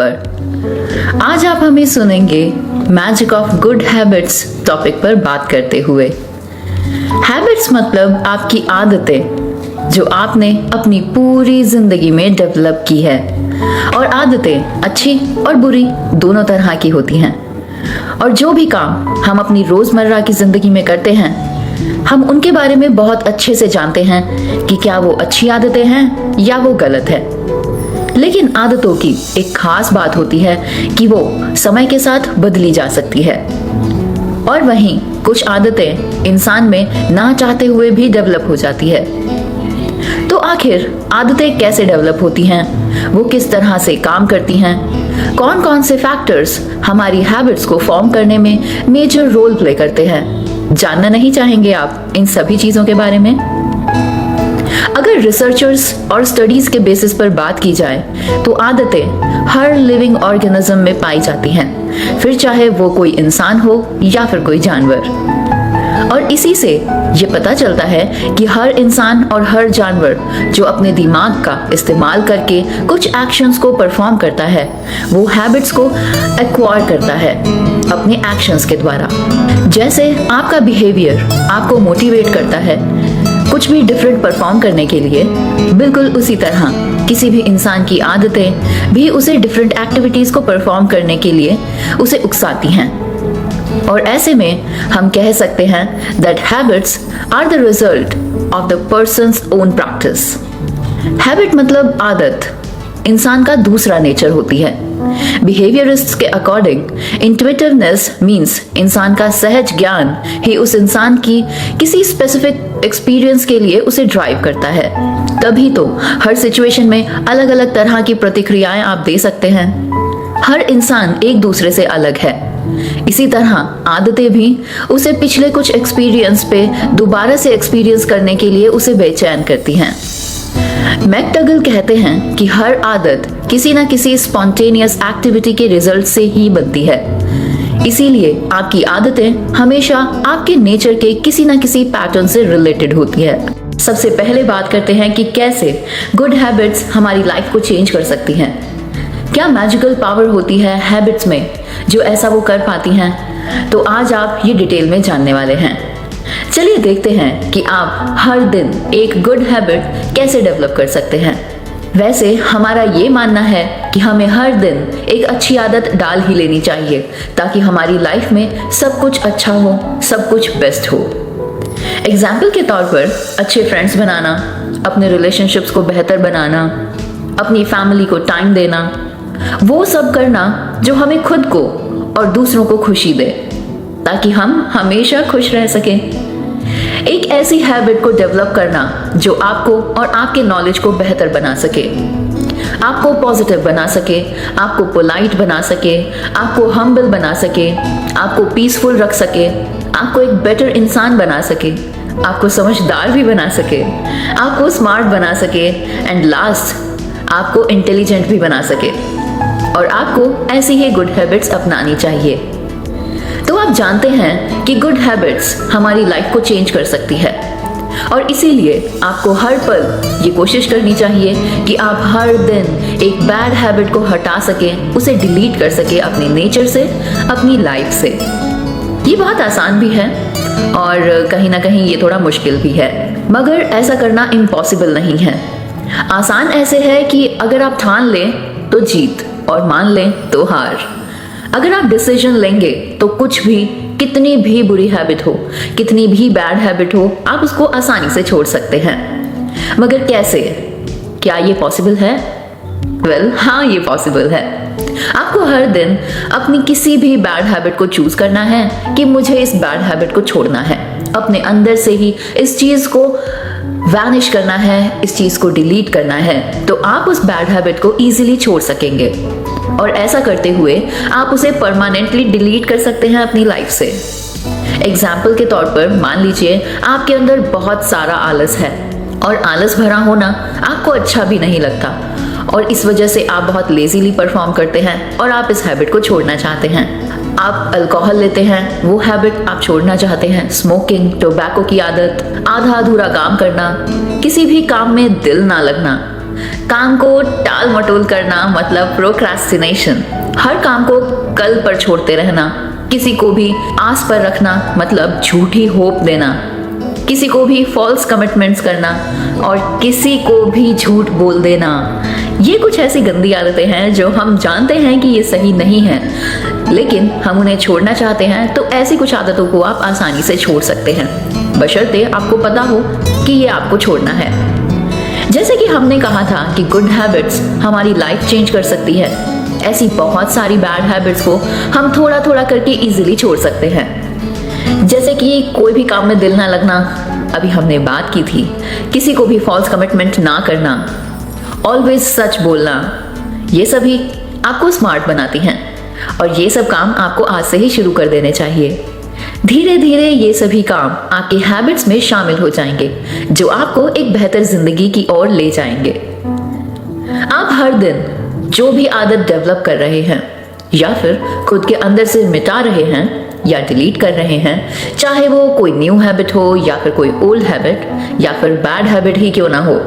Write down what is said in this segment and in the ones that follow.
पर। आज आप हमें सुनेंगे magic of good habits topic पर बात करते हुए। हैबिट्स मतलब आपकी आदतें जो आपने अपनी पूरी जिंदगी में डेवलप की है, और आदतें अच्छी और बुरी दोनों तरह की होती हैं। और जो भी काम हम अपनी रोजमर्रा की जिंदगी में करते हैं, हम उनके बारे में बहुत अच्छे से जानते हैं कि क्या वो अच्छी आदतें हैं या वो गलत है। लेकिन आदतों की एक खास बात होती है कि वो समय के साथ बदली जा सकती है, और वहीं कुछ आदतें इंसान में ना चाहते हुए भी डेवलप हो जाती है। तो आखिर आदतें कैसे डेवलप होती हैं, वो किस तरह से काम करती हैं, कौन कौन से फैक्टर्स हमारी हैबिट्स को फॉर्म करने में मेजर रोल प्ले करते हैं, जानना नहीं चाहेंगे आप इन सभी चीजों के बारे में? अगर रिसर्चर्स और स्टडीज के बेसिस पर बात की जाए तो आदतें हर लिविंग ऑर्गेनिज्म में पाई जाती हैं, फिर चाहे वो कोई इंसान हो या फिर कोई जानवर। और इसी से ये पता चलता है कि हर इंसान और हर जानवर जो अपने दिमाग का इस्तेमाल करके कुछ एक्शंस को परफॉर्म करता है, वो हैबिट्स को एक्वायर करता है अपने एक्शंस के द्वारा। जैसे आपका बिहेवियर आपको मोटिवेट करता है कुछ भी डिफरेंट परफॉर्म करने के लिए, बिल्कुल उसी तरह किसी भी इंसान की आदतें भी उसे डिफरेंट एक्टिविटीज को परफॉर्म करने के लिए उसे उकसाती हैं। और ऐसे में हम कह सकते हैं that habits are the result of the person's own practice. Habit मतलब आदत इंसान का दूसरा नेचर होती है। बिहेवियरिस्ट्स के अकॉर्डिंग इंट्यूटिवनेस मीन्स इंसान का सहज ज्ञान ही उस इंसान की किसी स्पेसिफिक एक्सपीरियंस के लिए उसे ड्राइव करता है। तभी तो हर सिचुएशन में अलग अलग तरह की प्रतिक्रियाएं आप दे सकते हैं। हर इंसान एक दूसरे से अलग है। इसी तरह आदतें भी उसे पिछले कुछ एक्सपीरियंस पे दोबारा से एक्सपीरियंस करने के लिए उसे बेचैन करती हैं। मैकडगल कहते हैं कि हर आदत किसी न किसी स्पॉन्टेनियस एक्टिविटी के रिजल्ट से ही बनती है। इसीलिए आपकी आदतें हमेशा आपके नेचर के किसी न किसी पैटर्न से रिलेटेड होती है। सबसे पहले बात करते हैं कि कैसे गुड हैबिट्स हमारी लाइफ को चेंज कर सकती हैं। क्या मैजिकल पावर होती है हैबिट्स में जो ऐसा वो कर पाती हैं? तो आज आप ये डिटेल में जानने वाले हैं। चलिए देखते हैं कि आप हर दिन एक गुड हैबिट कैसे डेवलप कर सकते हैं। वैसे हमारा ये मानना है कि हमें हर दिन एक अच्छी आदत डाल ही लेनी चाहिए ताकि हमारी लाइफ में सब कुछ अच्छा हो, सब कुछ बेस्ट हो। एग्जाम्पल के तौर पर अच्छे फ्रेंड्स बनाना, अपने रिलेशनशिप्स को बेहतर बनाना, अपनी फैमिली को टाइम देना, वो सब करना जो हमें खुद को और दूसरों को खुशी दे ताकि हम हमेशा खुश रह सकें। एक ऐसी हैबिट को डेवलप करना जो आपको और आपके नॉलेज को बेहतर बना सके, आपको पॉजिटिव बना सके, आपको पोलाइट बना सके, आपको हम्बल बना सके, आपको पीसफुल रख सके, आपको एक बेटर इंसान बना सके, आपको समझदार भी बना सके, आपको स्मार्ट बना सके, एंड लास्ट आपको इंटेलिजेंट भी बना सके। और आपको ऐसी ही गुड हैबिट्स अपनानी चाहिए। तो आप जानते हैं कि गुड हैबिट्स हमारी लाइफ को चेंज कर सकती है, और इसीलिए आपको हर पल ये कोशिश करनी चाहिए कि आप हर दिन एक बैड हैबिट को हटा सकें, उसे डिलीट कर सकें अपने नेचर से, अपनी लाइफ से। ये बहुत आसान भी है और कहीं ना कहीं ये थोड़ा मुश्किल भी है, मगर ऐसा करना इम्पॉसिबल नहीं है। आसान ऐसे है कि अगर आप ठान लें तो जीत और मान लें तो हार। अगर आप डिसीजन लेंगे तो कुछ भी, कितनी भी बुरी हैबिट हो, कितनी भी बैड हैबिट हो, आप उसको आसानी से छोड़ सकते हैं। मगर कैसे? क्या ये पॉसिबल है? वेल, हाँ, ये पॉसिबल है। आपको हर दिन अपनी किसी भी बैड हैबिट को चूज करना है कि मुझे इस बैड हैबिट को छोड़ना है। अपने अंदर से ही इस चीज को वैनिश करना है, इस चीज को डिलीट करना है, तो आप उस बैड हैबिट को इजीली छोड़ सकेंगे। और ऐसा करते हुए आप उसे परमानेंटली डिलीट कर सकते हैं अपनी लाइफ से। एग्जाम्पल के तौर पर मान लीजिए आपके अंदर बहुत सारा आलस है, और आलस भरा होना आपको अच्छा भी नहीं लगता, और इस वजह से आप बहुत लेजीली परफॉर्म करते हैं और आप इस हैबिट को छोड़ना चाहते हैं। आप अल्कोहल लेते हैं, वो हैबिट आप छोड़ना चाहते हैं। स्मोकिंग, टोबैको की आदत, आधा अधूरा काम करना, किसी भी काम में दिल ना लगना, काम को टाल मटोल करना मतलब प्रोक्रास्टिनेशन। हर काम को कल पर छोड़ते रहना। किसी को भी आस पर रखना मतलब झूठी होप देना। किसी को भी फॉल्स कमिटमेंट्स करना और किसी को भी झूठ बोल देना। ये कुछ ऐसी गंदी आदतें हैं जो हम जानते हैं कि ये सही नहीं है, लेकिन हम उन्हें छोड़ना चाहते हैं। तो ऐसी कुछ आदतों को आप आसानी से छोड़ सकते हैं, बशर्ते आपको पता हो कि ये आपको छोड़ना है। जैसे कि हमने कहा था कि गुड हैबिट्स हमारी लाइफ चेंज कर सकती है, ऐसी बहुत सारी बैड हैबिट्स को हम थोड़ा थोड़ा करके इजीली छोड़ सकते हैं। जैसे कि कोई भी काम में दिल ना लगना, अभी हमने बात की थी। किसी को भी फॉल्स कमिटमेंट ना करना, ऑलवेज सच बोलना, ये सभी आपको स्मार्ट बनाती हैं और ये सब काम आपको आज से ही शुरू कर देने चाहिए। धीरे धीरे ये सभी काम आपके हैबिट्स में शामिल हो जाएंगे जो आपको एक बेहतर जिंदगी की ओर ले जाएंगे। आप हर दिन जो भी आदत डेवलप कर रहे हैं या फिर खुद के अंदर से मिटा रहे हैं या डिलीट कर रहे हैं, चाहे वो कोई न्यू हैबिट हो या फिर कोई ओल्ड हैबिट या फिर बैड हैबिट ही क्यों ना हो,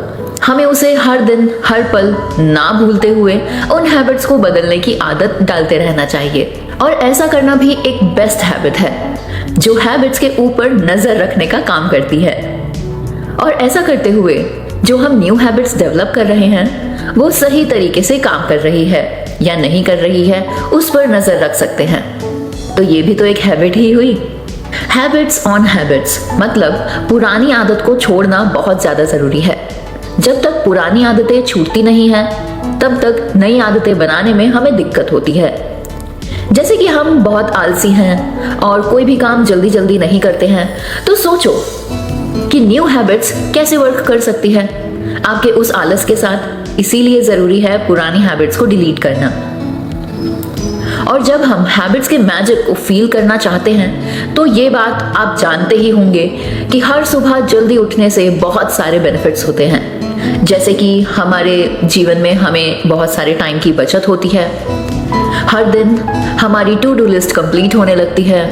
हमें उसे हर दिन हर पल ना भूलते हुए उन हैबिट्स को बदलने की आदत डालते रहना चाहिए। और ऐसा करना भी एक बेस्ट हैबिट है जो हैबिट्स के ऊपर नजर रखने का काम करती है। और ऐसा करते हुए जो हम न्यू हैबिट्स डेवलप कर रहे हैं वो सही तरीके से काम कर रही है या नहीं कर रही है, उस पर नजर रख सकते हैं। तो ये भी तो एक हैबिट ही हुई। हैबिट्स ऑन हैबिट्स मतलब पुरानी आदत को छोड़ना बहुत ज्यादा जरूरी है। जब तक पुरानी आदतें छूटती नहीं हैं, तब तक नई आदतें बनाने में हमें दिक्कत होती है। जैसे कि हम बहुत आलसी हैं और कोई भी काम जल्दी जल्दी नहीं करते हैं, तो सोचो कि न्यू हैबिट्स कैसे वर्क कर सकती है आपके उस आलस के साथ। इसीलिए जरूरी है पुरानी हैबिट्स को डिलीट करना। और जब हम हैबिट्स के मैजिक को फील करना चाहते हैं तो ये बात आप जानते ही होंगे कि हर सुबह जल्दी उठने से बहुत सारे बेनिफिट्स होते हैं। जैसे कि हमारे जीवन में हमें बहुत सारे टाइम की बचत होती है। हर दिन हमारी टू डू लिस्ट कंप्लीट होने लगती है।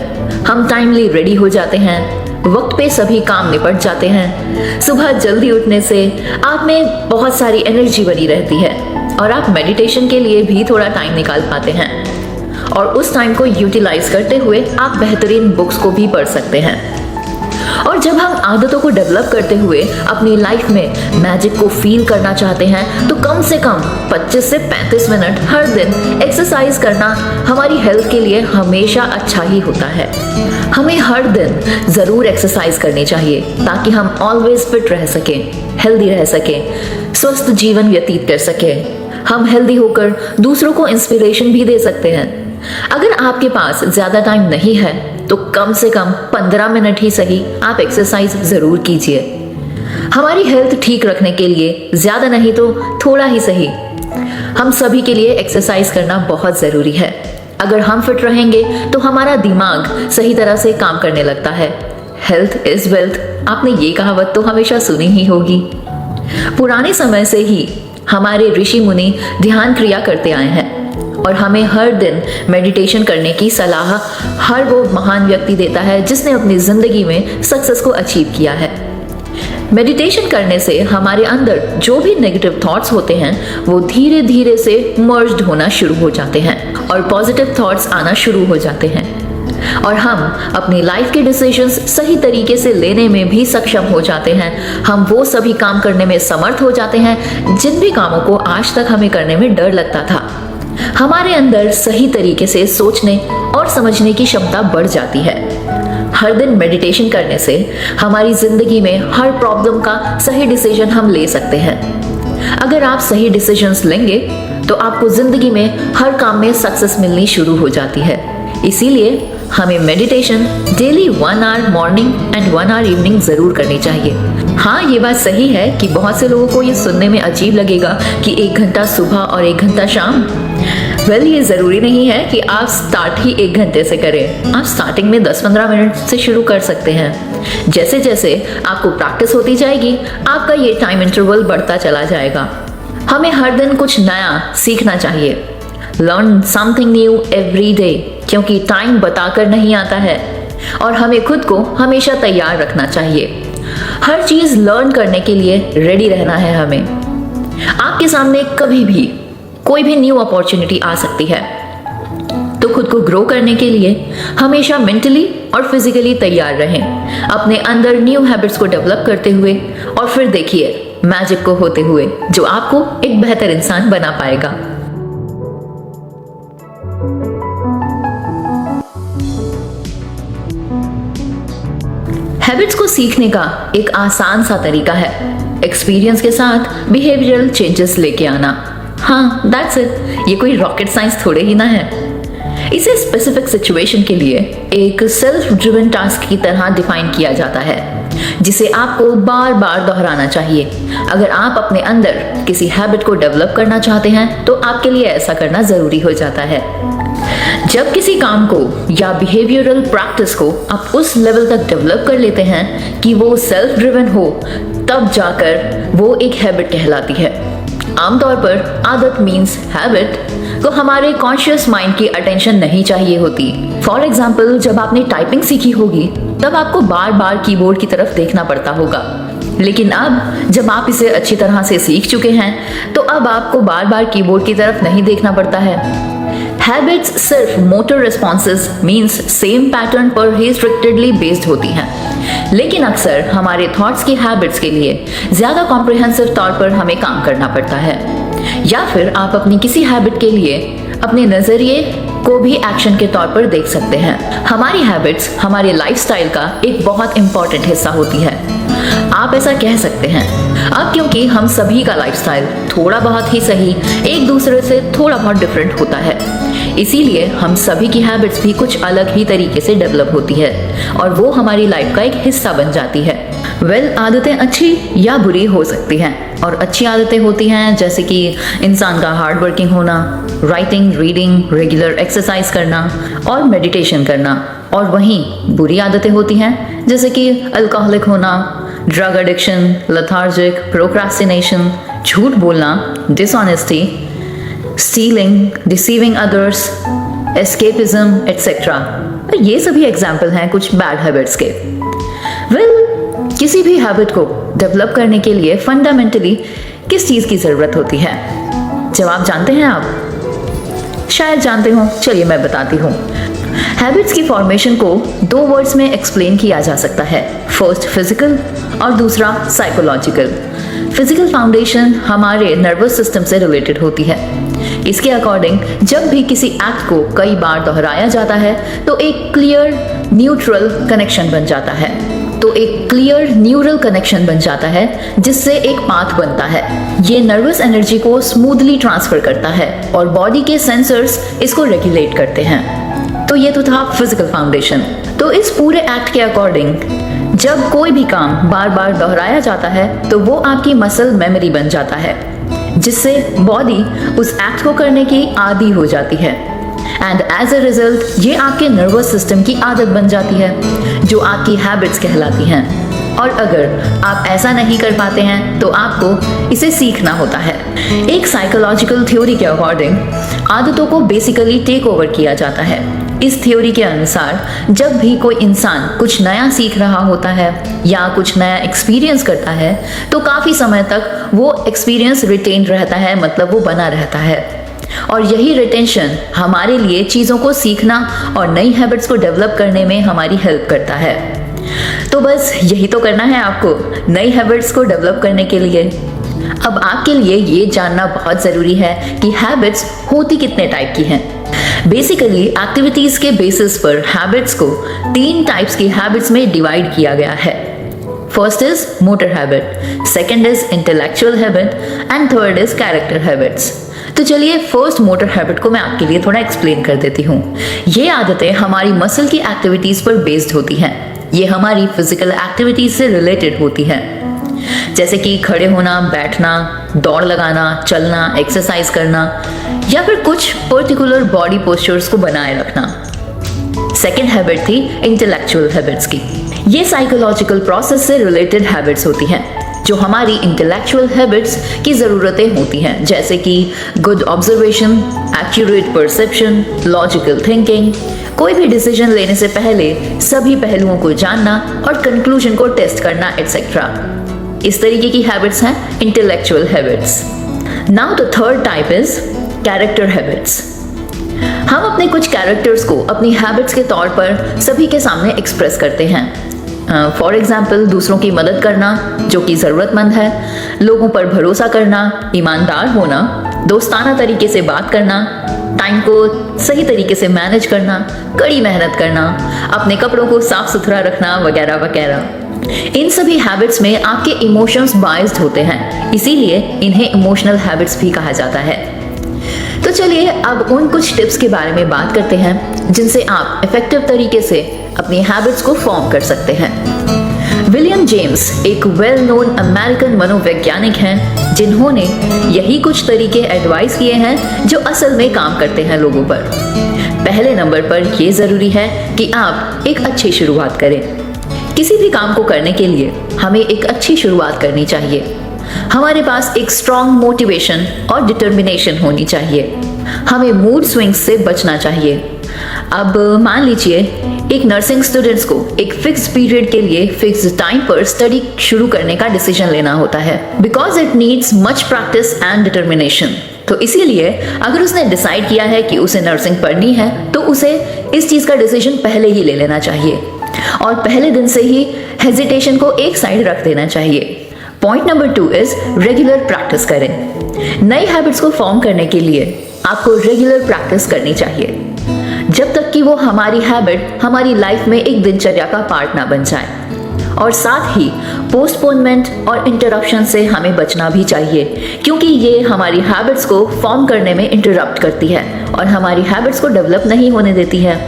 हम टाइमली रेडी हो जाते हैं, वक्त पे सभी काम निपट जाते हैं। सुबह जल्दी उठने से आप में बहुत सारी एनर्जी बनी रहती है और आप मेडिटेशन के लिए भी थोड़ा टाइम निकाल पाते हैं। और उस टाइम को यूटिलाइज करते हुए आप बेहतरीन बुक्स को भी पढ़ सकते हैं। और जब हम आदतों को डेवलप करते हुए अपनी लाइफ में मैजिक को फील करना चाहते हैं तो कम से कम 25 से 35 मिनट हर दिन एक्सरसाइज करना हमारी हेल्थ के लिए हमेशा अच्छा ही होता है। हमें हर दिन जरूर एक्सरसाइज करनी चाहिए ताकि हम ऑलवेज फिट रह सकें, हेल्दी रह सकें, स्वस्थ जीवन व्यतीत कर सकें। हम हेल्दी होकर दूसरों को इंस्पिरेशन भी दे सकते हैं। अगर आपके पास ज्यादा टाइम नहीं है तो कम से कम 15 मिनट ही सही आप एक्सरसाइज जरूर कीजिए। हमारी हेल्थ ठीक रखने के लिए ज्यादा नहीं तो थोड़ा ही सही हम सभी के लिए एक्सरसाइज करना बहुत जरूरी है। अगर हम फिट रहेंगे तो हमारा दिमाग सही तरह से काम करने लगता है। हेल्थ इज वेल्थ, आपने ये कहावत तो हमेशा सुनी ही होगी। पुराने समय से ही हमारे ऋषि मुनि ध्यान क्रिया करते आए हैं और हमें हर दिन मेडिटेशन करने की सलाह हर वो महान व्यक्ति देता है जिसने अपनी जिंदगी में सक्सेस को अचीव किया है। मेडिटेशन करने से हमारे अंदर जो भी नेगेटिव थॉट्स होते हैं वो धीरे धीरे से मर्ज्ड होना शुरू हो जाते हैं और पॉजिटिव थॉट्स आना शुरू हो जाते हैं और हम अपनी लाइफ के डिसीजंस सही तरीके से लेने में भी सक्षम हो जाते हैं। हम वो सभी काम करने में समर्थ हो जाते हैं जिन भी कामों को आज तक हमें करने में डर लगता था। हमारे अंदर सही तरीके से सोचने और समझने की क्षमता बढ़ जाती है। हर दिन मेडिटेशन करने से हमारी जिंदगी में हर प्रॉब्लम का सही डिसीजन हम ले सकते हैं। अगर आप सही डिसीजंस लेंगे तो आपको जिंदगी में हर काम में सक्सेस मिलनी शुरू हो जाती है। इसीलिए हमें meditation daily 1 hour morning and 1 hour evening जरूर करनी चाहिए। हाँ, ये बात सही है कि बहुत से लोगों को ये सुनने में अजीब लगेगा कि 1 घंटा सुबह और 1 घंटा शाम। ये जरूरी नहीं है कि आप स्टार्ट ही 1 घंटे से करें। आप स्टार्टिंग में 10-15 मिनट से शुरू कर सकते हैं। जैसे जैसे आपको प्रैक्टिस होती जाएगी आपका ये टाइम इंटरवल बढ़ता चला जाएगा। हमें हर दिन कुछ नया सीखना चाहिए। Learn something new every day, क्योंकि टाइम बताकर नहीं आता है और हमें खुद को हमेशा तैयार रखना चाहिए। हर चीज लर्न करने के लिए रेडी रहना है हमें। आपके सामने कभी भी कोई भी न्यू अपॉर्चुनिटी आ सकती है, तो खुद को ग्रो करने के लिए हमेशा मेंटली और फिजिकली तैयार रहें, अपने अंदर न्यू हैबिट्स को डेवलप करते हुए, और फिर देखिए मैजिक को होते हुए जो आपको एक बेहतर इंसान बना पाएगा। हैबिट्स को सीखने का एक आसान सा तरीका है एक्सपीरियंस के साथ बिहेवियरल चेंजेस लेके आना। हाँ, दैट्स इट। ये कोई रॉकेट साइंस थोड़े ही ना है। इसे स्पेसिफिक सिचुएशन के लिए एक सेल्फ ड्रिवन टास्क की तरह डिफाइन किया जाता है, जिसे आपको बार बार दोहराना चाहिए। अगर आप अपने अंदर किसी हैबिट को डेवलप करना चाहते हैं तो आपके लिए ऐसा करना जरूरी हो जाता है। जब किसी काम को या बिहेवियरल प्रैक्टिस को आप उस लेवल तक डेवलप कर लेते हैं कि वो सेल्फ ड्रिवन हो, तब जाकर वो एक हैबिट कहलाती है। आमतौर पर आदत मीन्स हैबिट को हमारे कॉन्शियस माइंड की अटेंशन नहीं चाहिए होती। फॉर एग्जाम्पल, जब आपने टाइपिंग सीखी होगी तब आपको बार बार कीबोर्ड की तरफ देखना पड़ता होगा, लेकिन अब जब आप इसे अच्छी तरह से सीख चुके हैं तो अब आपको बार बार कीबोर्ड की तरफ नहीं देखना पड़ता है। हैबिट्स सिर्फ motor responses means same pattern पर ही स्ट्रिक्टेडली बेस्ड होती हैं, लेकिन अक्सर हमारे थॉट्स की हैबिट्स के लिए ज्यादा कॉम्प्रिहेंसिव तौर पर हमें काम करना पड़ता है। या फिर आप अपनी किसी हैबिट के लिए अपने नजरिए को भी एक्शन के तौर पर देख सकते हैं। हमारी हैबिट्स हमारे लाइफस्टाइल का एक बहुत इंपॉर्टेंट हिस्सा होती है, आप ऐसा कह सकते हैं। अब क्योंकि हम सभी का लाइफस्टाइल थोड़ा बहुत ही सही एक दूसरे से थोड़ा बहुत डिफरेंट होता है, इसीलिए हम सभी की हैबिट्स भी कुछ अलग ही तरीके से डेवलप होती है और वो हमारी लाइफ का एक हिस्सा बन जाती है। आदतें अच्छी या बुरी हो सकती हैं, और अच्छी आदतें होती हैं जैसे कि इंसान का हार्ड वर्किंग होना, राइटिंग, रीडिंग, रेगुलर एक्सरसाइज करना और मेडिटेशन करना। और वहीं बुरी आदतें होती हैं जैसे कि अल्कोहलिक होना, ड्रग एडिक्शन, लेथार्जिक, प्रोक्रास्टिनेशन, झूठ बोलना, dishonesty, stealing, deceiving others, escapism etcetera. ये सभी एग्जाम्पल हैं कुछ बैड हैबिट्स के। किसी भी हैबिट को डेवलप करने के लिए फंडामेंटली किस चीज की जरूरत होती है? जवाब जानते हैं आप? शायद जानते हो, चलिए मैं बताती हूँ। हैबिट्स की फॉर्मेशन को दो वर्ड्स में एक्सप्लेन किया जा सकता है, फर्स्ट फिजिकल और दूसरा साइकोलॉजिकल। फिजिकल फाउंडेशन हमारे नर्वस सिस्टम से रिलेटेड होती है। इसके अकॉर्डिंग जब भी किसी एक्ट को कई बार दोहराया जाता है तो एक क्लियर न्यूट्रल कनेक्शन बन जाता है, जिससे एक पाथ बनता है। ये नर्वस एनर्जी को स्मूथली ट्रांसफर करता है और बॉडी के सेंसर्स इसको रेगुलेट करते हैं। तो ये तो था फिजिकल फाउंडेशन। तो इस पूरे एक्ट के अकॉर्डिंग जब कोई भी काम बार बार दोहराया जाता है तो वो आपकी मसल मेमोरी बन जाता है, जिससे बॉडी उस एक्ट को करने की आदी हो जाती है। एंड एज अ रिजल्ट ये आपके नर्वस सिस्टम की आदत बन जाती है, जो आपकी हैबिट्स कहलाती हैं। और अगर आप ऐसा नहीं कर पाते हैं तो आपको इसे सीखना होता है। एक साइकोलॉजिकल थ्योरी के अकॉर्डिंग आदतों को बेसिकली टेक ओवर किया जाता है। इस थ्योरी के अनुसार जब भी कोई इंसान कुछ नया सीख रहा होता है या कुछ नया एक्सपीरियंस करता है तो काफी समय तक वो एक्सपीरियंस रिटेन रहता है, मतलब वो बना रहता है। और यही रिटेंशन हमारे लिए चीजों को सीखना और नई हैबिट्स को डेवलप करने में हमारी हेल्प करता है। तो बस यही तो करना है आपको नई हैबिट्स को डेवलप करने के लिए। अब आपके लिए ये जानना बहुत जरूरी है कि हैबिट्स होती कितने टाइप की हैं। बेसिकली एक्टिविटीज के बेसिस पर हैबिट्स को 3 टाइप्स की हैबिट्स में डिवाइड किया गया है। First is motor habit, second is intellectual habit and third is character habits. तो चलिए फर्स्ट मोटर हैबिट को मैं आपके लिए थोड़ा एक्सप्लेन कर देती हूँ। ये आदतें हमारी मसल की एक्टिविटीज पर बेस्ड होती हैं। ये हमारी फिजिकल एक्टिविटीज से रिलेटेड होती हैं, जैसे कि खड़े होना, बैठना, दौड़ लगाना, चलना, एक्सरसाइज करना या फिर कुछ पर्टिकुलर बॉडी पोस्चर्स को बनाए रखना। सेकेंड हैबिट थी इंटेलेक्चुअल हैबिट्स की। ये साइकोलॉजिकल प्रोसेस से रिलेटेड हैबिट्स होती हैं जो हमारी इंटेलेक्चुअल हैबिट्स की ज़रूरतें होती हैं, जैसे कि good observation, accurate perception, logical thinking, कोई भी डिसीजन लेने से पहले सभी पहलुओं को जानना और कंक्लूजन को टेस्ट करना एटसेट्रा। इस तरीके की हैबिट्स हैं intellectual habits. Now the third type is character habits. हम अपने कुछ कैरेक्टर्स को अपनी हैबिट्स के तौर पर सभी के सामने एक्सप्रेस करते हैं। फॉर एग्जाम्पल, दूसरों की मदद करना जो कि ज़रूरतमंद है, लोगों पर भरोसा करना, ईमानदार होना, दोस्ताना तरीके से बात करना, टाइम को सही तरीके से मैनेज करना, कड़ी मेहनत करना, अपने कपड़ों को साफ सुथरा रखना वगैरह वगैरह। इन सभी हैबिट्स में आपके इमोशंस बाइज्ड होते हैं, इसीलिए इन्हें इमोशनल हैबिट्स भी कहा जाता है। तो चलिए अब उन कुछ टिप्स के बारे में बात करते हैं जिनसे आप इफेक्टिव तरीके से अपनी हैबिट्स को फॉर्म कर सकते हैं। विलियम जेम्स एक वेल नोन अमेरिकन मनोवैज्ञानिक हैं जिन्होंने यही कुछ तरीके एडवाइस किए हैं जो असल में काम करते हैं लोगों पर। पहले नंबर पर यह जरूरी है कि आप एक अच्छी शुरुआत करें। किसी भी काम को करने के लिए हमें एक अच्छी शुरुआत करनी चाहिए। हमारे पास एक स्ट्रॉन्ग मोटिवेशन और डिटर्मिनेशन होनी चाहिए। हमें मूड स्विंग्स से बचना चाहिए। अब मान लीजिए एक नर्सिंग स्टूडेंट्स को एक फिक्स पीरियड के लिए फिक्स टाइम पर स्टडी शुरू करने का डिसीजन लेना होता है, because it needs much practice and determination. तो इसीलिए अगर उसने डिसाइड किया है कि उसे नर्सिंग पढ़नी है तो उसे इस चीज का डिसीजन पहले ही ले लेना चाहिए और पहले दिन से ही हेजिटेशन को एक साइड रख देना चाहिए। Point number 2 is regular practice करें। नई हैबिट्स को फॉर्म करने के लिए आपको रेगुलर प्रैक्टिस करनी चाहिए जब तक कि वो हमारी हैबिट हमारी लाइफ में एक दिनचर्या का पार्ट ना बन जाए। और साथ ही पोस्टपोनमेंट और इंटरप्शन से हमें बचना भी चाहिए, क्योंकि ये हमारी हैबिट्स को फॉर्म करने में इंटरप्ट करती है और हमारी हैबिट्स को डेवलप नहीं होने देती है।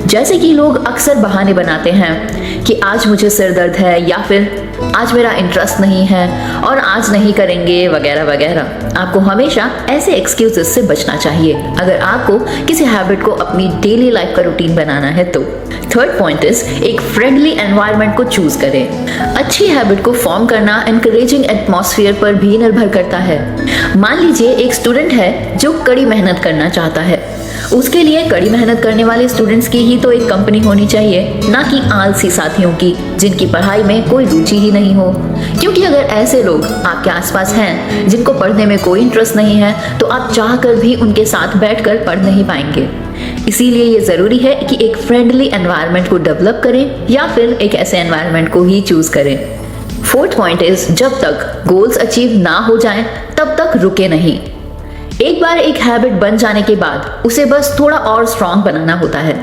जैसे कि लोग अक्सर बहाने बनाते हैं कि आज मुझे सिर दर्द है या फिर आज मेरा इंटरेस्ट नहीं है और आज नहीं करेंगे वगैरह वगैरह। आपको हमेशा ऐसे एक्सक्यूजेस से बचना चाहिए अगर आपको किसी हैबिट को अपनी डेली लाइफ का रूटीन बनाना है तो। थर्ड पॉइंट इज एक फ्रेंडली एनवायरनमेंट को चूज करें। अच्छी हैबिट को फॉर्म करना एनकरेजिंग एटमॉस्फेयर पर भी निर्भर करता है। मान लीजिए एक स्टूडेंट है जो कड़ी मेहनत करना चाहता है, उसके लिए कड़ी मेहनत करने वाले स्टूडेंट्स की ही तो एक कंपनी होनी चाहिए, ना कि आलसी साथियों की जिनकी पढ़ाई में कोई रुचि ही नहीं हो। क्योंकि अगर ऐसे लोग आपके आसपास हैं जिनको पढ़ने में कोई इंटरेस्ट नहीं है तो आप चाहकर भी उनके साथ बैठकर पढ़ नहीं पाएंगे। इसीलिए ये जरूरी है कि एक फ्रेंडली एनवायरनमेंट को डेवलप करें या फिर एक ऐसे एनवायरनमेंट को ही चूज करें। फोर्थ पॉइंट इज जब तक गोल्स अचीव ना हो जाएं तब तक रुके नहीं। एक बार एक हैबिट बन जाने के बाद उसे बस थोड़ा और स्ट्रांग बनाना होता है,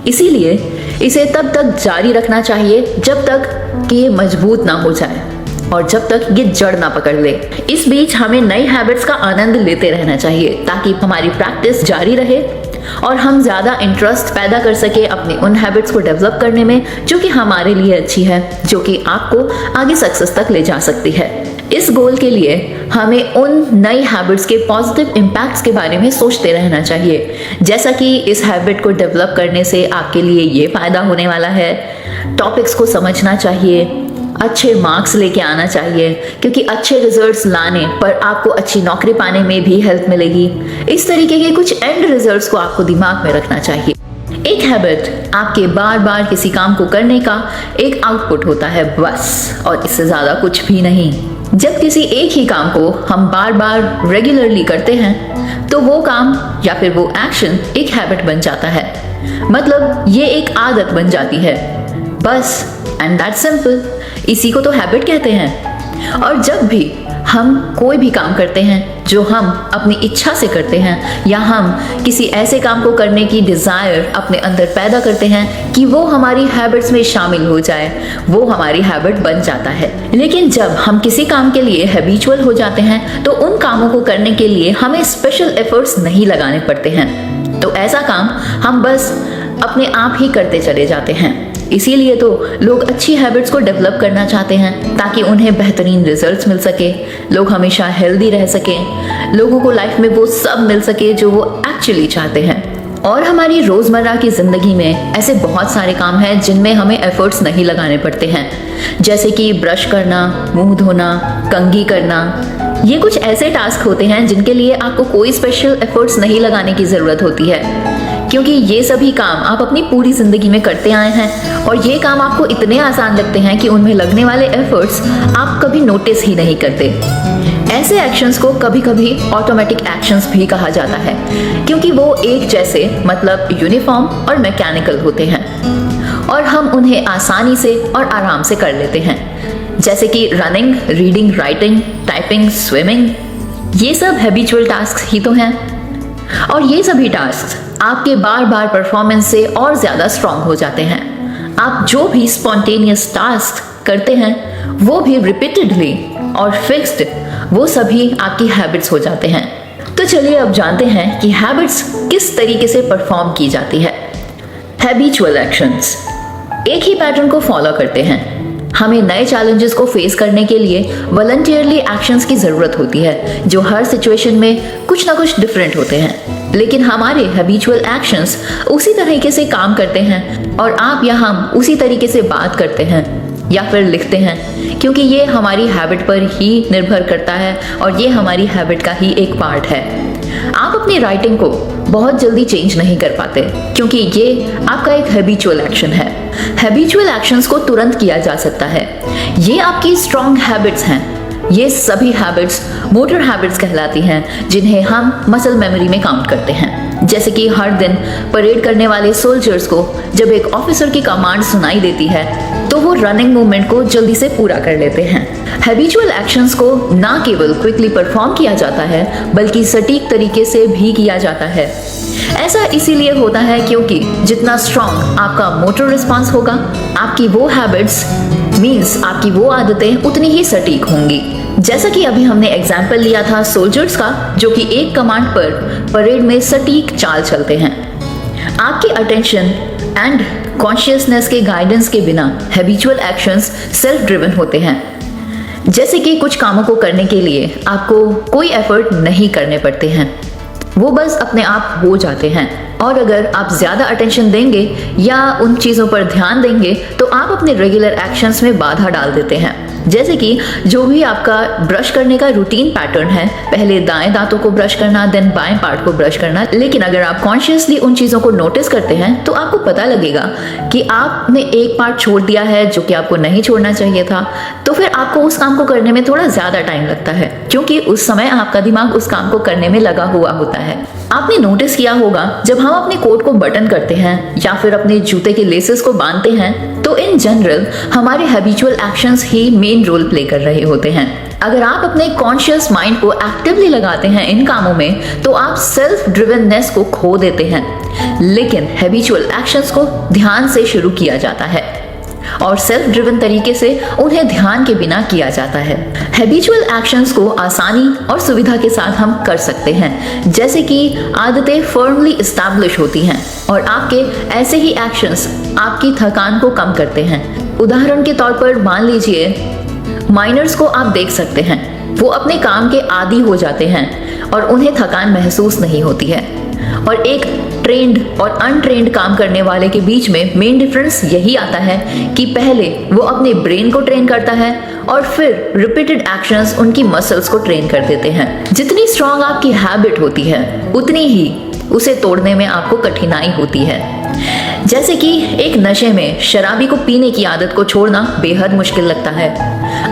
इसीलिए इसे तब तक जारी रखना चाहिए जब तक कि ये मजबूत ना हो जाए और जब तक ये जड़ ना पकड़ ले। इस बीच हमें नई हैबिट्स का आनंद लेते रहना चाहिए ताकि हमारी प्रैक्टिस जारी रहे और हम ज्यादा इंटरेस्ट पैदा कर सके अपनी उन हैबिट्स को डेवलप करने में जो कि हमारे लिए अच्छी है, जो कि आपको आगे सक्सेस तक ले जा सकती है। इस गोल के लिए हमें उन नई हैबिट्स के पॉजिटिव इम्पैक्ट्स के बारे में सोचते रहना चाहिए, जैसा कि इस हैबिट को डेवलप करने से आपके लिए ये फायदा होने वाला है, टॉपिक्स को समझना चाहिए, अच्छे मार्क्स लेके आना चाहिए क्योंकि अच्छे रिजल्ट्स लाने पर आपको अच्छी नौकरी पाने में भी हेल्प मिलेगी। इस तरीके के कुछ एंड रिजल्ट्स को आपको दिमाग में रखना चाहिए। एक हैबिट आपके बार बार किसी काम को करने का एक आउटपुट होता है बस, और इससे ज्यादा कुछ भी नहीं। जब किसी एक ही काम को हम बार बार रेगुलरली करते हैं तो वो काम या फिर वो एक्शन एक हैबिट बन जाता है, मतलब ये एक आदत बन जाती है बस। एंड दैट सिंपल, इसी को तो हैबिट कहते हैं। और जब भी हम कोई भी काम करते हैं जो हम अपनी इच्छा से करते हैं या हम किसी ऐसे काम को करने की डिजायर अपने अंदर पैदा करते हैं कि वो हमारी हैबिट्स में शामिल हो जाए, वो हमारी हैबिट बन जाता है। लेकिन जब हम किसी काम के लिए हैबिचुअल हो जाते हैं तो उन कामों को करने के लिए हमें स्पेशल एफर्ट्स नहीं लगाने पड़ते हैं, तो ऐसा काम हम बस अपने आप ही करते चले जाते हैं। इसीलिए तो लोग अच्छी हैबिट्स को डेवलप करना चाहते हैं ताकि उन्हें बेहतरीन रिजल्ट्स मिल सके, लोग हमेशा हेल्दी रह सकें, लोगों को लाइफ में वो सब मिल सके जो वो एक्चुअली चाहते हैं। और हमारी रोजमर्रा की जिंदगी में ऐसे बहुत सारे काम हैं जिनमें हमें एफर्ट्स नहीं लगाने पड़ते हैं, जैसे कि ब्रश करना, मुंह धोना, कंघी करना। ये कुछ ऐसे टास्क होते हैं जिनके लिए आपको कोई स्पेशल एफर्ट्स नहीं लगाने की जरूरत होती है, क्योंकि ये सभी काम आप अपनी पूरी जिंदगी में करते आए हैं और ये काम आपको इतने आसान लगते हैं कि उनमें लगने वाले एफर्ट्स आप कभी नोटिस ही नहीं करते। ऐसे एक्शंस को कभी कभी ऑटोमेटिक एक्शंस भी कहा जाता है, क्योंकि वो एक जैसे मतलब यूनिफॉर्म और मैकेनिकल होते हैं और हम उन्हें आसानी से और आराम से कर लेते हैं, जैसे कि running, reading, writing, typing, swimming. ये सब हैबिचुअल टास्क ही तो हैं और ये सभी टास्क आपके बार बार परफॉर्मेंस से और ज्यादा स्ट्रांग हो जाते हैं। आप जो भी स्पॉन्टेनियस टास्क करते हैं वो भी रिपीटेडली और फिक्स्ड, वो सभी आपकी हैबिट्स हो जाते हैं। तो चलिए अब जानते हैं कि हैबिट्स किस तरीके से परफॉर्म की जाती है। हैबिचुअल एक्शंस एक ही पैटर्न को फॉलो करते हैं। हमें नए चैलेंजेस को फेस करने के लिए वॉलंटियरली एक्शंस की जरूरत होती है, जो हर सिचुएशन में कुछ ना कुछ डिफरेंट होते हैं। लेकिन हमारे हैबिचुअल एक्शंस उसी तरीके से काम करते हैं और आप या हम उसी तरीके से बात करते हैं या फिर लिखते हैं, क्योंकि ये हमारी हैबिट पर ही निर्भर करता है और ये हमारी हैबिट का ही एक पार्ट है। आप अपनी राइटिंग को बहुत जल्दी चेंज नहीं कर पाते, क्योंकि ये आपका एक हैबिचुअल एक्शन है। हैबिचुअल एक्शंस को तुरंत किया जा सकता है। ये आपकी स्ट्रॉन्ग हैबिट्स हैं। ये सभी हैबिट्स मोटर हैबिट्स कहलाती हैं, जिन्हें हम मसल मेमोरी में काउंट करते हैं। जैसे कि हर दिन परेड करने वाले सोल्जर्स को जब एक ऑफिसर की कमांड सुनाई देती है तो वो रनिंग मूवमेंट को जल्दी से पूरा कर लेते हैं। हैबिचुअल एक्शंस को ना केवल क्विकली परफॉर्म किया जाता है, बल्कि सटीक तरीके से भी किया जाता है। ऐसा इसीलिए होता है क्योंकि जितना स्ट्रॉन्ग आपका मोटर रिस्पॉन्स होगा, आपकी वो हैबिट्स मीन्स आपकी वो आदतें उतनी ही सटीक होंगी। जैसा कि अभी हमने एग्जाम्पल लिया था सोल्जर्स का, जो कि एक कमांड पर परेड में सटीक चाल चलते हैं। आपके अटेंशन एंड कॉन्शियसनेस के गाइडेंस के बिना हैबिचुअल एक्शंस सेल्फ ड्रिवन होते हैं। जैसे कि कुछ कामों को करने के लिए आपको कोई एफर्ट नहीं करने पड़ते हैं, वो बस अपने आप हो जाते हैं। और अगर आप ज्यादा अटेंशन देंगे या उन चीजों पर ध्यान देंगे तो आप अपने रेगुलर एक्शंस में बाधा डाल देते हैं। जैसे कि जो भी आपका ब्रश करने का रूटीन पैटर्न है, पहले दाएं दांतों को ब्रश करना, देन बाएं पार्ट को ब्रश करना, लेकिन अगर आप कॉन्शियसली उन चीजों को नोटिस करते हैं तो आपको पता लगेगा कि आपने एक पार्ट छोड़ दिया है जो कि आपको नहीं छोड़ना चाहिए था। तो फिर आपको उस काम को करने में थोड़ा ज्यादा टाइम लगता है, क्योंकि उस समय आपका दिमाग उस काम को करने में लगा हुआ होता है। आपने नोटिस किया होगा जब हम अपने कोट को बटन करते हैं या फिर अपने जूते के लेसेस को बांधते हैं, तो इन जनरल हमारे हैबिचुअल एक्शंस ही मेन रोल प्ले कर रहे होते हैं। अगर आप अपने कॉन्शियस माइंड को एक्टिवली लगाते हैं इन कामों में, तो आप सेल्फ ड्रिवननेस को खो देते हैं। लेकिन हैबिचुअल एक्शंस को ध्यान से शुरू किया जाता है और सेल्फ ड्रिवन तरीके से उन्हें ध्यान के बिना किया जाता है। हैबिचुअल एक्शंस को आसानी और सुविधा के साथ हम कर सकते हैं, जैसे कि आदतें फर्मली एस्टैब्लिश होती हैं और आपके ऐसे ही एक्शंस आपकी थकान को कम करते हैं। उदाहरण के तौर पर मान लीजिए माइनर्स को आप देख सकते हैं, वो अपने काम के आदी हो जाते हैं और उन्हें थकान महसूस नहीं होती है। और एक ट्रेंड और अनट्रेंड काम करने वाले के बीच में मेन डिफरेंस यही आता है कि पहले वो अपने ब्रेन को ट्रेन करता है और फिर रिपीटेड एक्शंस उनकी मसल्स को ट्रेन कर देते हैं। जितनी स्ट्रांग आपकी हैबिट होती है, उतनी ही उसे तोड़ने में आपको कठिनाई होती है। जैसे कि एक नशे में शराबी को पीने की आदत को छोड़ना बेहद मुश्किल लगता है।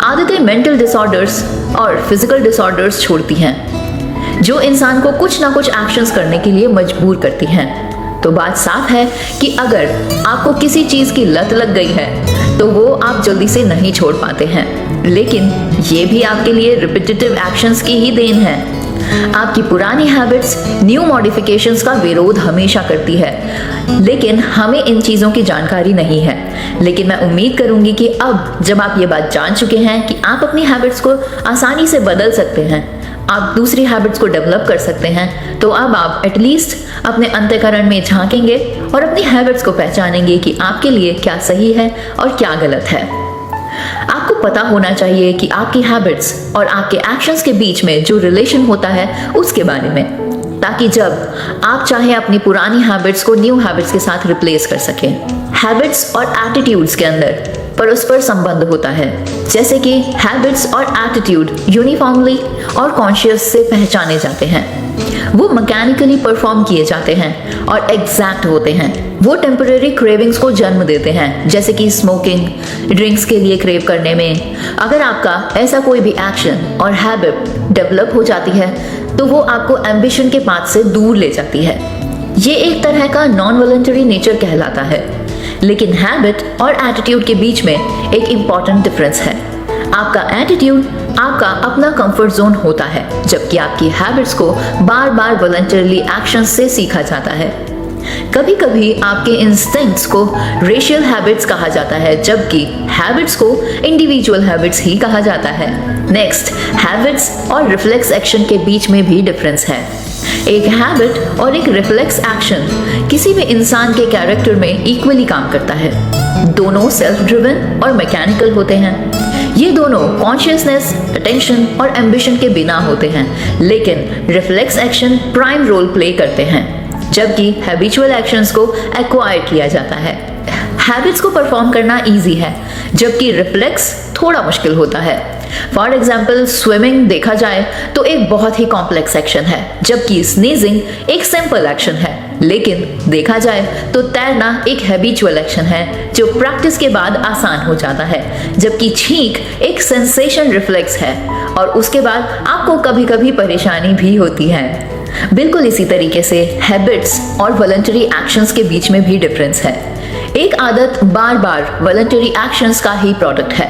आदतें मेंटल डिसऑर्डर्स और फिजिकल डिसऑर्डर्स छोड़ती हैं, जो इंसान को कुछ ना कुछ एक्शंस करने के लिए मजबूर करती हैं। तो बात साफ है कि अगर आपको किसी चीज की लत लग गई है तो वो आप जल्दी से नहीं छोड़ पाते हैं, लेकिन ये भी आपके लिए रिपीटेटिव एक्शंस की ही देन है। आपकी पुरानी हैबिट्स न्यू मॉडिफिकेशंस का विरोध हमेशा करती है, लेकिन हमें इन चीजों की जानकारी नहीं है। लेकिन मैं उम्मीद करूंगी कि अब जब आप ये बात जान चुके हैं कि आप अपनी हैबिट्स को आसानी से बदल सकते हैं, आप दूसरी हैबिट्स को डेवलप कर सकते हैं, तो अब आप एटलीस्ट अपने अंतःकरण में झांकेंगे और अपनी हैबिट्स को पहचानेंगे कि आपके लिए क्या सही है और क्या गलत है। आपको पता होना चाहिए कि आपकी हैबिट्स और आपके एक्शंस के बीच में जो रिलेशन होता है उसके बारे में, ताकि जब आप चाहें अपनी पुरानी हैबिट्स को न्यू हैबिट्स के साथ रिप्लेस कर सकें। हैबिट्स और एटीट्यूड्स के अंदर परस्पर संबंध होता है, जैसे कि हैबिट्स और एटीट्यूड यूनिफॉर्मली और कॉन्शियस से पहचाने जाते हैं। वो मैकेनिकली परफॉर्म किए जाते हैं और एग्जैक्ट होते हैं। वो टेम्पररी क्रेविंग्स को जन्म देते हैं, जैसे कि स्मोकिंग, ड्रिंक्स के लिए क्रेव करने में। अगर आपका ऐसा कोई भी एक्शन और हैबिट डेवलप हो जाती है तो वो आपको एम्बिशन के पाथ से दूर ले जाती है। ये एक तरह का नॉन वॉलंटरी नेचर कहलाता है। लेकिन हैबिट और एटीट्यूड के बीच में एक इम्पॉर्टेंट डिफरेंस है। आपका एटीट्यूड आपका अपना कंफर्ट जोन होता है, जबकि आपकी हैबिट्स को बार बार वॉलंटरली एक्शन से सीखा जाता है। कभी कभी आपके इंस्टिंक्ट्स को रेशियल हैबिट्स कहा जाता है, जबकि हैबिट्स को इंडिविजुअल हैबिट्स ही कहा जाता है। नेक्स्ट, हैबिट्स और रिफ्लेक्स एक्शन के बीच में भी डिफरेंस है। एक हैबिट और एक रिफ्लेक्स एक्शन किसी भी इंसान के कैरेक्टर में इक्वली काम करता है। दोनों सेल्फ ड्रिवन और मैकेनिकल होते हैं। ये दोनों कॉन्शियसनेस, अटेंशन और एम्बिशन के बिना होते हैं, लेकिन reflex action prime role play करते हैं, जबकि हैबिचुअल एक्शंस को एक्वायर किया जाता है। हैबिट्स को परफॉर्म करना इजी है, जबकि रिफ्लेक्स थोड़ा मुश्किल होता है। फॉर एग्जाम्पल, स्विमिंग देखा जाए तो एक बहुत ही कॉम्प्लेक्स एक्शन है, जबकि स्नीजिंग एक सिंपल एक्शन है। लेकिन देखा जाए तो तैरना एक हैबिचुअल एक्शन है जो प्रैक्टिस के बाद आसान हो जाता है, जबकि छींक एक सेंसेशन रिफ्लेक्स है और उसके बाद आपको कभी कभी परेशानी भी होती है। बिल्कुल इसी तरीके से हैबिट्स और वॉलंटरी एक्शंस के बीच में भी डिफरेंस है। एक आदत बार बार वॉलंटरी एक्शंस का ही प्रोडक्ट है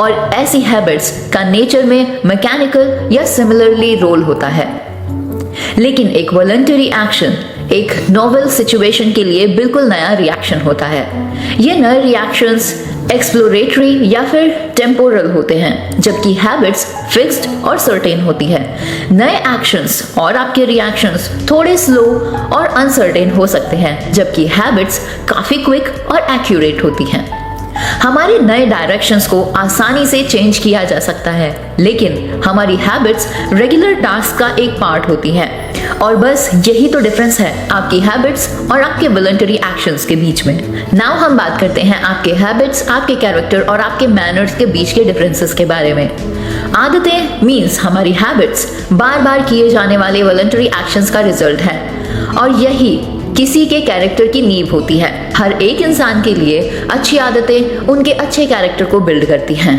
और ऐसी हैबिट्स का नेचर में मैकेनिकल या सिमिलरली रोल होता है। लेकिन एक वॉलंटरी एक्शन एक नोवेल सिचुएशन के लिए बिल्कुल नया रिएक्शन होता है। ये नए रिएक्शंस एक्सप्लोरेटरी या फिर टेम्पोरल होते हैं, जबकि हैबिट्स फिक्स्ड और सर्टेन होती है। नए एक्शंस और आपके रिएक्शंस थोड़े स्लो और अनसर्टेन हो सकते हैं, जबकि हैबिट्स काफी क्विक और एक्यूरेट होती हैं। हमारे नए डायरेक्शंस को आसानी से चेंज किया जा सकता है, लेकिन हमारी हैबिट्स रेगुलर टास्क का एक पार्ट होती हैं। और बस यही तो डिफरेंस है आपकी हैबिट्स और आपके वॉलंटरी एक्शंस के बीच में। नाउ हम बात करते हैं आपके हैबिट्स, आपके कैरेक्टर और आपके मैनर्स के बीच के डिफरेंसेस के बारे में। आदतें मीन्स हमारी हैबिट्स बार बार किए जाने वाले वॉलंटरी एक्शंस का रिजल्ट है, और यही किसी के कैरेक्टर की नींव होती है। हर एक इंसान के लिए अच्छी आदतें उनके अच्छे कैरेक्टर को बिल्ड करती हैं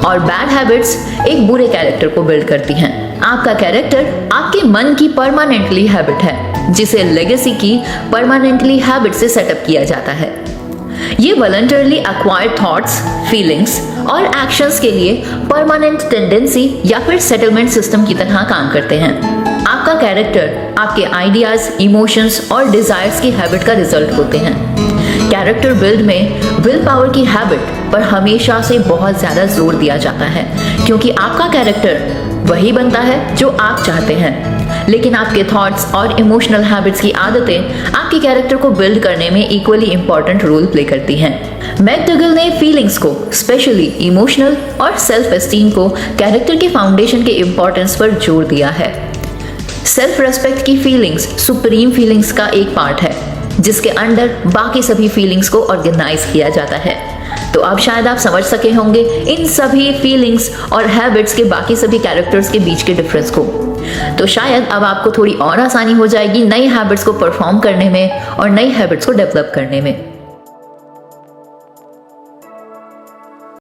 और बैड हैबिट्स एक बुरे कैरेक्टर को बिल्ड करती हैं। आपका कैरेक्टर आपके मन की परमानेंटली हैबिट है, जिसे लेगेसी की परमानेंटली हैबिट से सेटअप किया जाता है। ये वॉलंटरली एक्वायर्ड थॉट्स, फीलिंग्स और एक्शंस के लिए परमानेंट टेंडेंसी या फिर सेटलमेंट सिस्टम की तरह काम करते हैं। आपका कैरेक्टर आपके आइडियाज, इमोशंस और डिजायर्स की हैबिट का रिजल्ट होते हैं। कैरेक्टर बिल्ड में विल पावर की हैबिट पर हमेशा से बहुत ज्यादा जोर दिया जाता है, क्योंकि आपका कैरेक्टर वही बनता है जो आप चाहते हैं। लेकिन आपके थॉट्स और इमोशनल हैबिट्स की आदतें आपके कैरेक्टर को बिल्ड करने में इक्वली इंपॉर्टेंट रोल प्ले करती हैं। मैकडगल ने फीलिंग्स को, स्पेशली इमोशनल और सेल्फ एस्टीम को कैरेक्टर के फाउंडेशन के इंपॉर्टेंस पर जोर दिया है। सेल्फ रेस्पेक्ट की फीलिंग्स सुप्रीम फीलिंग्स का एक पार्ट है, जिसके अंडर बाकी सभी फीलिंग्स को ऑर्गेनाइज किया जाता है। तो अब शायद आप समझ सके होंगे इन सभी फीलिंग्स और हैबिट्स के बाकी सभी कैरेक्टर्स के बीच के डिफरेंस को। तो शायद अब आपको थोड़ी और आसानी हो जाएगी नई हैबिट्स को परफॉर्म करने में और नई हैबिट्स को डेवलप करने में।